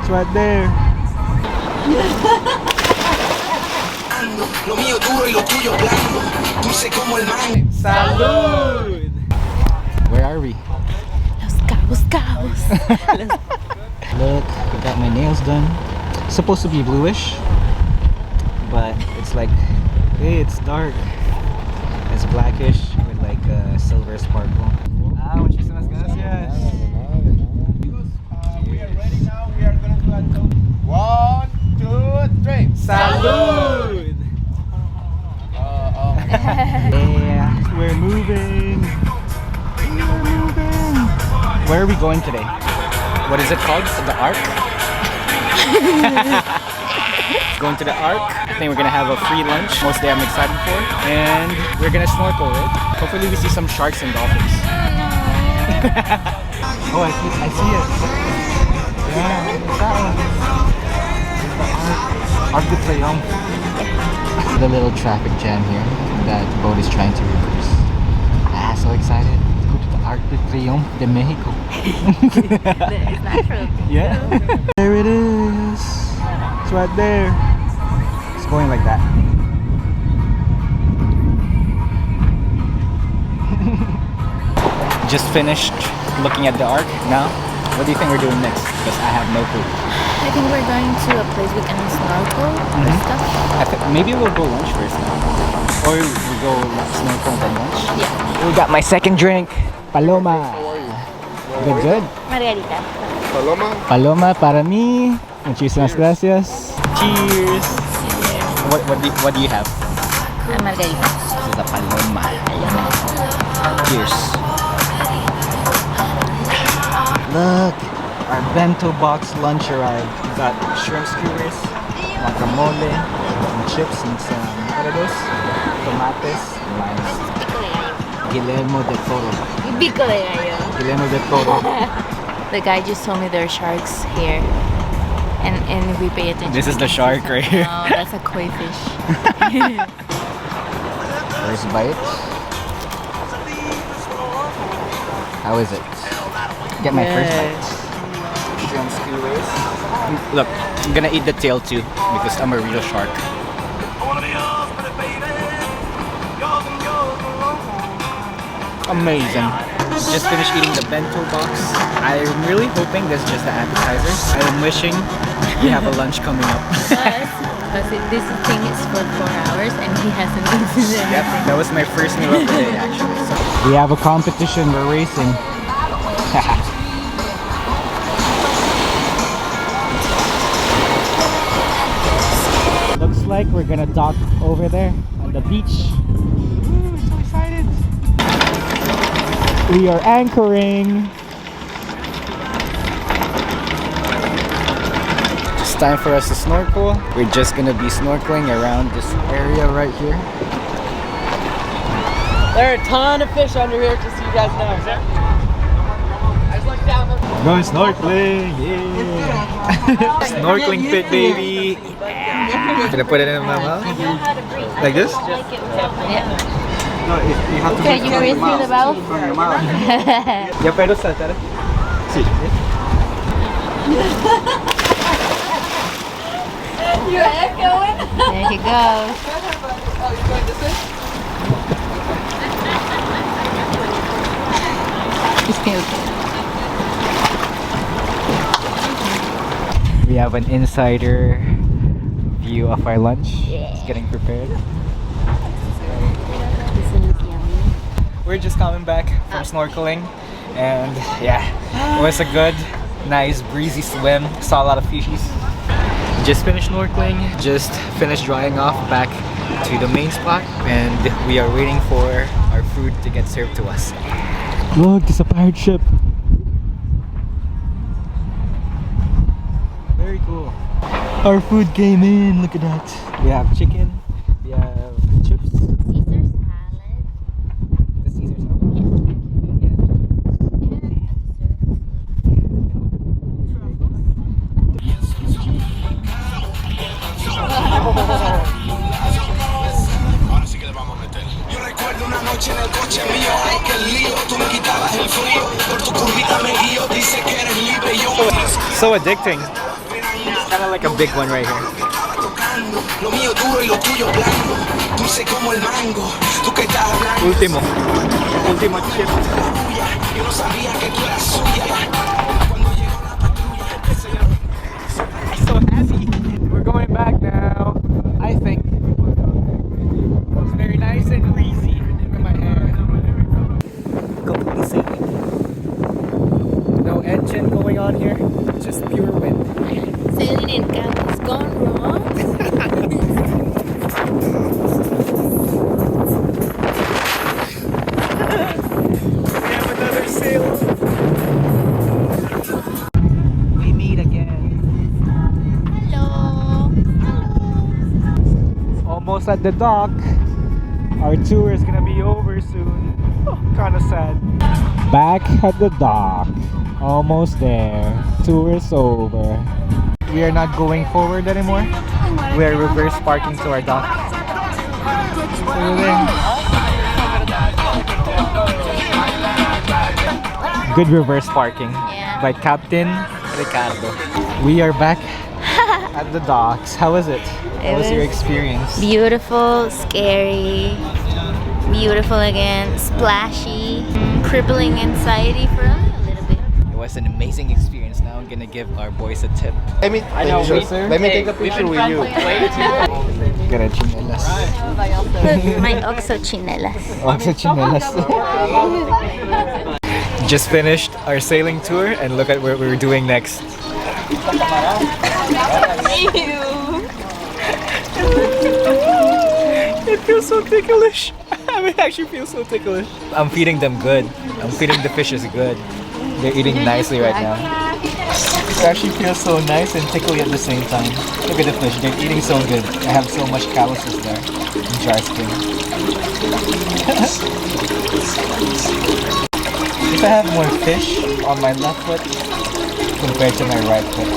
It's right there. Salud! Where are we? Los Cabos, Cabos. Look, I got my nails done. It's supposed to be bluish, but it's like, hey, it's dark. It's blackish with like a silver sparkle. Ah, muchísimas gracias. We are ready now. We are going to do a 1, 2, 3. Salud! Yeah, we're moving. We're moving. Where are we going today? What is it called? The Ark? Going to the Ark. I think we're gonna have a free lunch. Mostly I'm excited for. And we're gonna snorkel, right? Hopefully we see some sharks and dolphins. Oh, I see it. Yeah, it's that one. Arc de Triomphe. The little traffic jam here that the boat is trying to reverse. Ah, so excited to go to the Arc de Triomphe de Mexico. It's natural. Yeah. There it is. It's right there. It's going like that. Just finished looking at the Ark. Now, what do you think we're doing next? Because I have no clue. I think we're going to a place we can snorkel or stuff. Maybe we'll go lunch first. Or we go snorkel then lunch. Yeah. We got my second drink. Paloma. Good, good. Margarita. Paloma. Paloma para mí. Muchísimas gracias. Cheers. What do you have? A margarita. This is a paloma. Cheers. Look, our bento box lunch arrived. We got shrimp skewers, guacamole, some chips, and some, what are those? Tomates, limes. Guillermo del Toro. Pico de gallo. Guillermo del Toro. The guy just told me there are sharks here. And if we pay attention. This is the shark right here. No, that's a koi fish. First bite. How is it? Get my first bite. Shrimp skewers. Look, I'm gonna eat the tail too because I'm a real shark. Amazing. Just finished eating the bento box. I'm really hoping this is just the appetizer. I'm wishing we have a lunch coming up. Because this thing is for 4 hours and he hasn't eaten anything. Yep, that was my first meal of the day actually. So. We have a competition, we're racing. Looks like we're gonna dock over there on the beach. Ooh, so excited. We are anchoring. It's time for us to snorkel. We're just gonna be snorkeling around this area right here. There are a ton of fish under here, just so you guys know. I just looked down. Going snorkeling, yeah! Snorkeling fit, baby! Can I put it in my mouth? Like this? Yeah. No, you have to Okay, you breathe through the mouth? From your mouth. ¿Ya puedo saltar? Sí. You're echoing. There he goes. We have an insider view of our lunch. It's getting prepared. We're just coming back from snorkeling, and yeah, it was a good, nice, breezy swim. Saw a lot of fishies. Just finished snorkeling, just finished drying off back to the main spot, and we are waiting for our food to get served to us. Look, it's a pirate ship. Very cool. Our food came in, look at that. We have chicken, we have chips. Caesar salad. The Caesar salad? noche en el coche mío, ay que lío, tú me quitabas el frío, por tu curvita me guío, dice que eres libre y yo. So addicting. Kind of like a big one right here. Lo mío duro y lo tuyo blando, dulce como el mango. Tú que estás hablando. Último chip. Yo no sabía que tú eras suya. Cuando llegó la patrulla, So happy. We're going back now. I think. It's very nice and breezy. Look at my hair. Completely sailing. No engine going on here. Just pure wind. Sailing in Cabos gone wrong. We have another sail. We meet again. Hello. Almost at the dock. Our tour is gonna be over soon. Oh, kinda sad. Back at the dock. Almost there. Tour is over. We are not going forward anymore. We are reverse parking to our dock. So we're there. Good reverse parking by Captain Ricardo. We are back at the docks. How was it? How was your experience? Beautiful, scary, beautiful again, splashy, crippling anxiety for a little bit. It was an amazing experience. Now I'm gonna give our boys a tip. Let me take a picture with you. Gonna chinelas. My Oxo chinelas. Also chinelas. Just finished our sailing tour and look at what we're doing next. It feels so ticklish. It actually feels so ticklish. I'm feeding them good. I'm feeding the fishes good. They're eating nicely right now. It actually feels so nice and tickly at the same time. Look at the fish. They're eating so good. I have so much calluses there in dry skin. If I have more fish on my left foot compared to my right foot.